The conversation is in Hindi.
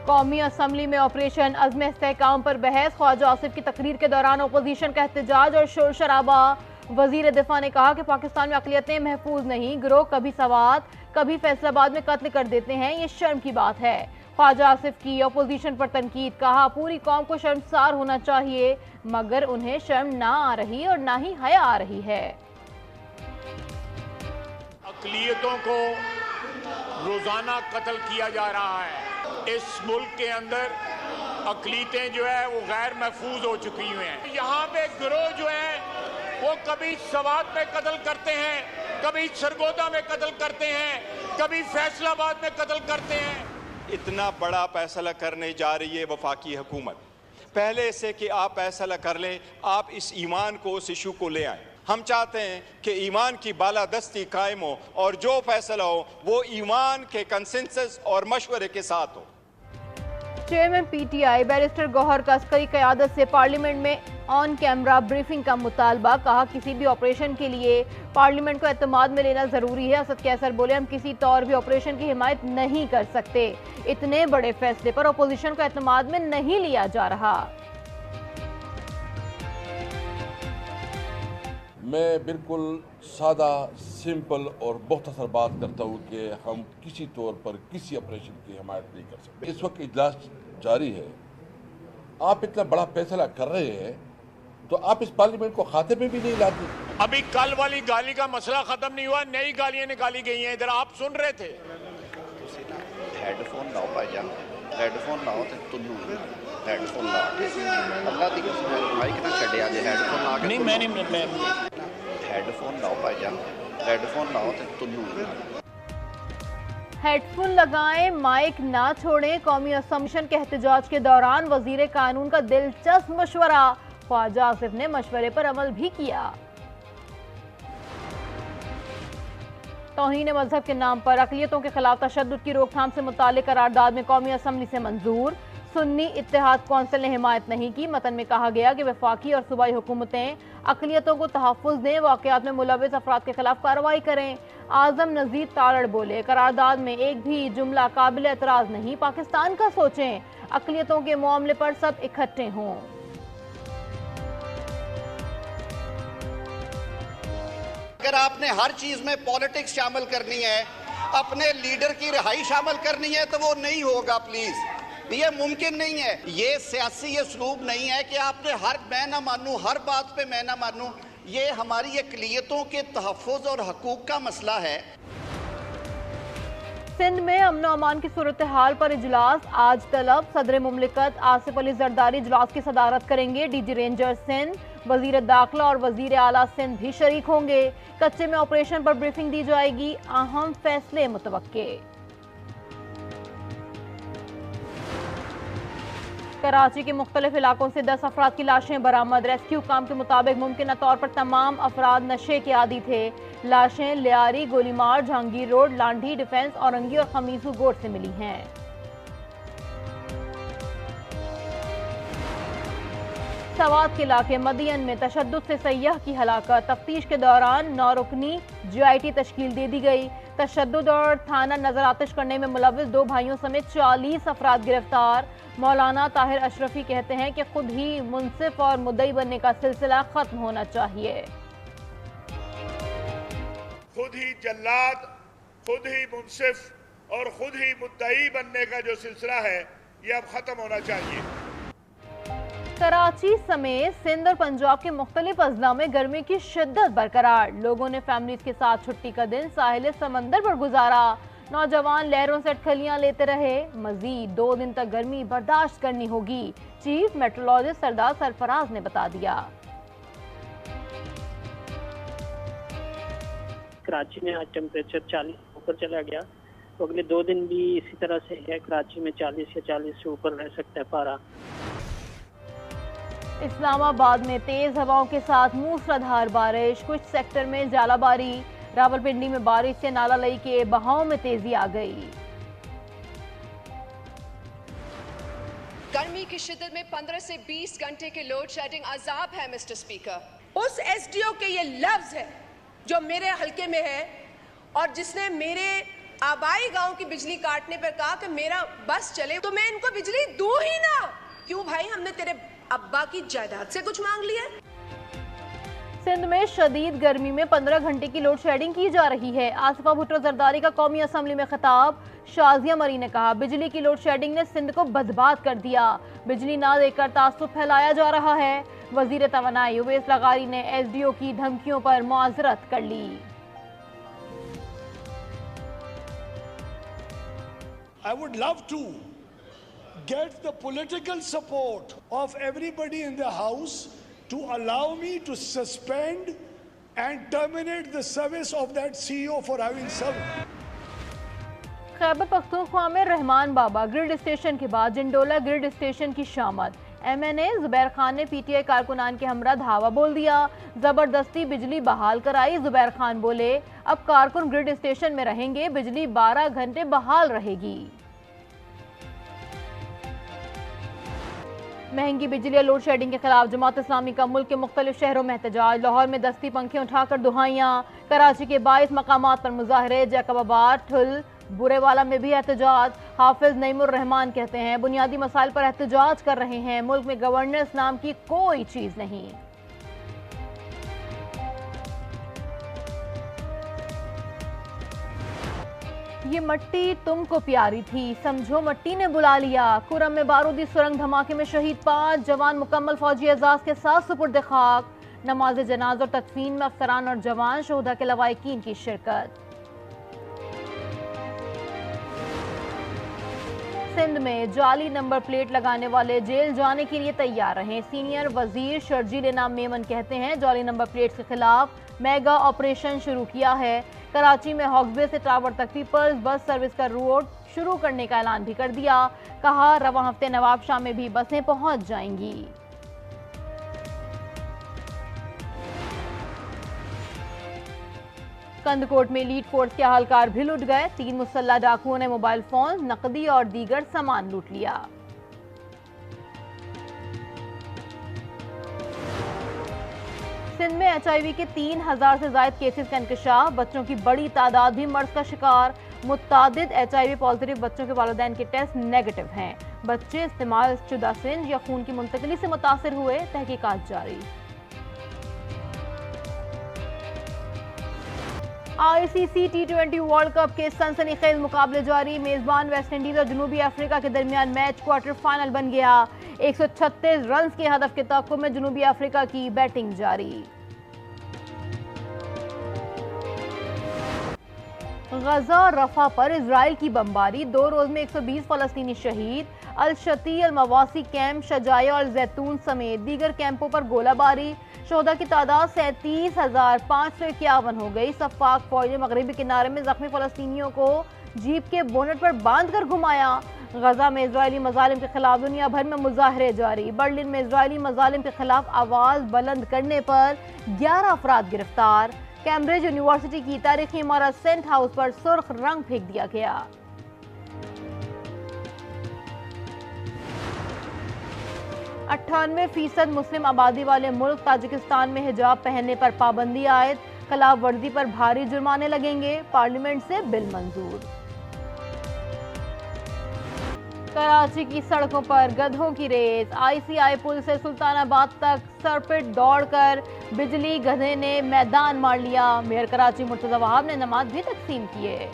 कौमी असम्बली में ऑपरेशन अज़्म इस्तेहकाम पर बहस, ख्वाजा आसिफ की तकरीर के दौरान अपोजिशन का एहतजाज और शोर शराबा। वजीर दिफा ने कहा कि पाकिस्तान में अक़लियतें महफूज नहीं, गिरोह कभी सवात कभी फैसलाबाद में कत्ल कर देते हैं, ये शर्म की बात है। ख्वाजा आसिफ की अपोजिशन पर तनकीद, कहा पूरी कौम को शर्मसार होना चाहिए मगर उन्हें शर्म ना आ रही और ना ही हया आ रही है। अक़लियतों को रोजाना कत्ल किया जा रहा है। इस मुल्क के अंदर अक़लियतें जो है वो गैर महफूज हो चुकी हुई हैं। यहाँ पे गिरोह जो है वो कभी सवात में कत्ल करते हैं, कभी सरगोदा में कत्ल करते हैं, कभी फैसलाबाद में कत्ल करते हैं। इतना बड़ा फैसला करने जा रही है वफाकी हुकूमत, पहले से कि आप फैसला कर लें, आप इस ईमान को, उस इशू को ले आएं। हम चाहते हैं कि ईमान की बालादस्ती कायम हो और जो फैसला हो वो ईमान के कंसेंसस और मशवरे के साथ हो। चेयरमैन पीटीआई बैरिस्टर गौहर कसकरी क़यादत से पार्लियामेंट में ऑन कैमरा ब्रीफिंग का मुतालबा, कहा किसी भी ऑपरेशन के लिए पार्लियामेंट को एतमाद में लेना जरूरी है। असद कैसर बोले हम किसी तौर भी ऑपरेशन की हिमायत नहीं कर सकते, इतने बड़े फैसले पर अपोजिशन को एतमाद में नहीं लिया जा रहा। मैं बिल्कुल सादा, सिंपल और मुख्तसर बात करता हूँ कि हम किसी तौर पर किसी ऑपरेशन की हिमायत नहीं कर सकते। इस वक्त इजलास जारी है, आप इतना बड़ा फैसला कर रहे हैं तो आप इस पार्लियामेंट को खाते में भी नहीं लाते। अभी कल वाली गाली का मसला खत्म नहीं हुआ, नई गालियां निकाली गई हैं। इधर आप सुन रहे थे। हेडफोन लाओ भाईजान, हेडफोन लाओ तो तुन्नू हेडफोन ला अल्लाह दी कसम माइक ना छड्डिया जे हेडफोन ला के नहीं मैं हेडफोन लाओ भाईजान, हेडफोन लाओ तो तुन्नू हेडफोन लगाएं, माइक ना छोड़ें। कौमी असम्पशन के एहतजाज के दौरान वजीर कानून का दिलचस्प मशवरा, ख्वाजा आसिफ ने मशवरे पर अमल भी किया। तौहीन मजहब के नाम पर अक़लियतों के खिलाफ तशद्दुद की रोकथाम से मुताल्लिक़ करारदाद में कौमी असम्बली से मंजूर। सुन्नी इत्तेहाद कौंसिल ने हिमायत नहीं की। मतन में कहा गया कि वफाकी और सूबाई हुकूमतें अक़लियतों को तहफ़्फ़ुज़ दें, वाक़यात में मुलव्विस अफराद के खिलाफ कार्रवाई करें। आज़म नज़ीर तारड़ बोले करारदाद में एक भी जुमला काबिल एतराज़ नहीं, पाकिस्तान का सोचें, अक़लियतों के मामले पर सब इकट्ठे हों। अगर आपने हर चीज में पॉलिटिक्स शामिल करनी है, अपने लीडर की रिहाई शामिल करनी है तो वो नहीं होगा। प्लीज, ये मुमकिन नहीं है। ये सियासी असलूब नहीं है कि आपने मैं ना मानूं, हर बात पे मैं ना मानूं। ये हमारी अक़लियतों के तहफ़्फ़ुज़ और हकूक़ का मसला है। सिंध में अमन और अमान की सूरत हाल पर इजलास आज तलब। सदर मुमलिकत आसिफ अली जरदारी इजलास की सदारत करेंगे। डीजी रेंजर सिंध, वजीर दाखिला और वजीर आला सिंध भी शरीक होंगे। कच्चे में ऑपरेशन पर ब्रीफिंग दी जाएगी, अहम फैसले मुतवक्के। कराची के मुख्तलिफ इलाकों से 10 अफराद की लाशें बरामद। रेस्क्यू काम के मुताबिक मुमकिन तौर पर तमाम अफराद नशे के आदी थे। लाशें लियारी, गोलीमार, जहांगीर रोड, लांढी, डिफेंस, औरंगी और खमीसू गोट से मिली हैं। सवात के इलाके मदियन में तशद्दुद से सय्याह की हलाकत। तफ्तीश के दौरान 9 रुकनी GIT तश्कील दे दी गई। तशद्दुद और थाना नजर आतिश करने में मुलव्विस 2 भाइयों समेत 40 अफराद गिरफ्तार। मौलाना ताहिर अशरफी कहते हैं कि खुद ही मुंसिफ और मुद्दई बनने का सिलसिला खत्म होना चाहिए। खुद ही जल्लाद, खुद ही मुंसिफ और खुद ही मुद्दई बनने का जो सिलसिला है ये अब खत्म होना चाहिए। कराची समेत सिंध और पंजाब के मुख्तलिफ अजला में गर्मी की शिद्दत बरकरार। लोगों ने फैमिलीज के साथ छुट्टी का दिन साहिल समंदर पर गुजारा। नौजवान लहरों से अटखलियां लेते रहे। मजीद 2 दिन तक गर्मी बर्दाश्त करनी होगी, चीफ मेट्रोलॉजिस्ट सरदार सरफराज ने बता दिया। कराची में आज टेम्परेचर 40 ऊपर चला गया, तो अगले 2 दिन भी इसी तरह से है। कराची में 40 या 40 से ऊपर रह सकता है पारा। इस्लामाबाद में तेज हवाओं के साथ मूसलाधार बारिश, कुछ सेक्टर में जालाबारी। रावलपिंडी में बारिश से नाला लई के बहाव में तेजी आ गई। गर्मी की शिद्दत में 15 से 20 घंटे के लोड शेडिंग अजाब है मिस्टर स्पीकर। उस एसडीओ के ये लफ्ज है जो मेरे हलके में है और जिसने मेरे आबाई गांव की बिजली काटने पर कहा कि मेरा बस चले तो मैं इनको बिजली दूं ही ना। क्यों भाई, हमने तेरे अब्बा की जायदाद से कुछ मांग लिया? सिंध में शदीद गर्मी में 15 घंटे की लोड शेडिंग की जा रही है। आसिफा भुट्टो जरदारी का कौमी असम्बली में खिताब। शाजिया मरी ने कहा, बिजली की लोड शेडिंग ने सिंध को बर्बाद कर दिया। बिजली ना देकर तासुब फैलाया जा रहा है। वजीर तवानाई उवैस लगारी ने एसडीओ की धमकियों पर मुआजरत कर ली। I would love to get the political support of everybody in the House to allow me to suspend and terminate the service of that CEO for having served. Khyber Pakhtunkhwa में रहमान बाबा ग्रिड स्टेशन के बाद जिंडोला ग्रिड स्टेशन की शामत। एमएनए जुबैर खान ने पीटीआई कारकुनान के हमरा धावा बोल दिया। जबरदस्ती बिजली बहाल कराई। जुबैर खान बोले, अब कारकुन ग्रिड स्टेशन में रहेंगे, बिजली 12 घंटे बहाल रहेगी। महंगी बिजली और लोड शेडिंग के खिलाफ जमात इस्लामी का मुल्क के मुख्तलिफ शहरों में एहतजाज। लाहौर में दस्ती पंखे उठाकर दुहाइयाँ। कराची के 22 मकामात पर मुजाहरे। जैकबाबाद, ठुल, बुरेवाला में भी एहतजाज। हाफिज नईमुर रहमान कहते हैं, बुनियादी मसाइल पर एहतजाज कर रहे हैं, मुल्क में गवर्नेंस नाम की कोई चीज नहीं। ये मट्टी तुमको प्यारी थी, समझो मट्टी ने बुला लिया। कुरम में बारूदी सुरंग धमाके में शहीद 5 जवान मुकम्मल फौजी एजाज के साथ सुपुर्द खाक। नमाज जनाज और तदफीन में अफसरान और जवान शोहदा के लवाहिकीन की शिरकत। सिंध में जाली नंबर प्लेट लगाने वाले जेल जाने के लिए तैयार रहे। सीनियर वजीर शर्जील इनाम मेमन कहते हैं, जाली नंबर प्लेट के खिलाफ मेगा ऑपरेशन शुरू किया है। कराची में हॉक्सबे से टावर तक पीपल्स बस सर्विस का रूट शुरू करने का ऐलान भी कर दिया। कहा, रवां हफ्ते नवाब शाह में भी बसें पहुंच जाएंगी। कंदकोट में एलीट फोर्स के अहलकार भी लुट गए। 3 मुसल्ला डाकुओं ने मोबाइल फोन, नकदी और दीगर सामान लूट लिया। सिंध में HIV के 3000 से ज्यादा केसेस का इंकशाफ। बच्चों की बड़ी तादाद भी मर्ज का शिकार। मुतादिद HIV पॉजिटिव बच्चों के वालिदैन के टेस्ट नेगेटिव हैं। बच्चे इस्तेमाल शुदा सिंज या खून की मुंतकली से मुतासिर हुए, तहकीकात जारी। ICC T20 वर्ल्ड कप के सनसनीखेज मुकाबले जारी। मेजबान वेस्ट इंडीज और जनूबी अफ्रीका के दरमियान मैच क्वार्टर फाइनल बन गया। 136 रन के हदफ के तअक्कुब में जनूबी अफ्रीका की बैटिंग जारी। गजा और रफा पर इजराइल की बमबारी। 2 रोज में 120 फलस्तीनी शहीद। अल-शती, अल-मवासी कैंप, शजाया और जैतून समेत दीगर कैंपों पर गोलाबारी। शोहदा की तादाद 37,551 हो गई। सफाक फौज ने मगरबी किनारे में जख्मी फलस्तीनियों को जीप के बोनट पर बांध कर घुमाया। गजा में इजरायली मजालिम के खिलाफ दुनिया भर में मुजाहरे जारी। बर्लिन में इजरायली मजालिम के खिलाफ आवाज बुलंद करने पर 11 अफराद गिरफ्तार। कैम्ब्रिज यूनिवर्सिटी की तारीखी इमारत सेंट हाउस पर सुर्ख रंग फेंक दिया गया। 98% मुस्लिम आबादी वाले मुल्क ताजिकिस्तान में हिजाब पहनने पर पाबंदी आयद। खिलाफ वर्जी पर भारी जुर्माने लगेंगे। पार्लियामेंट से बिल मंजूर। कराची की सड़कों पर गधों की रेस। ICI पुल से सुल्तानाबाद तक सरपिट दौड़कर बिजली गधे ने मैदान मार लिया। मेयर कराची मुर्तजा वहाब ने नमाज भी तकसीम किए।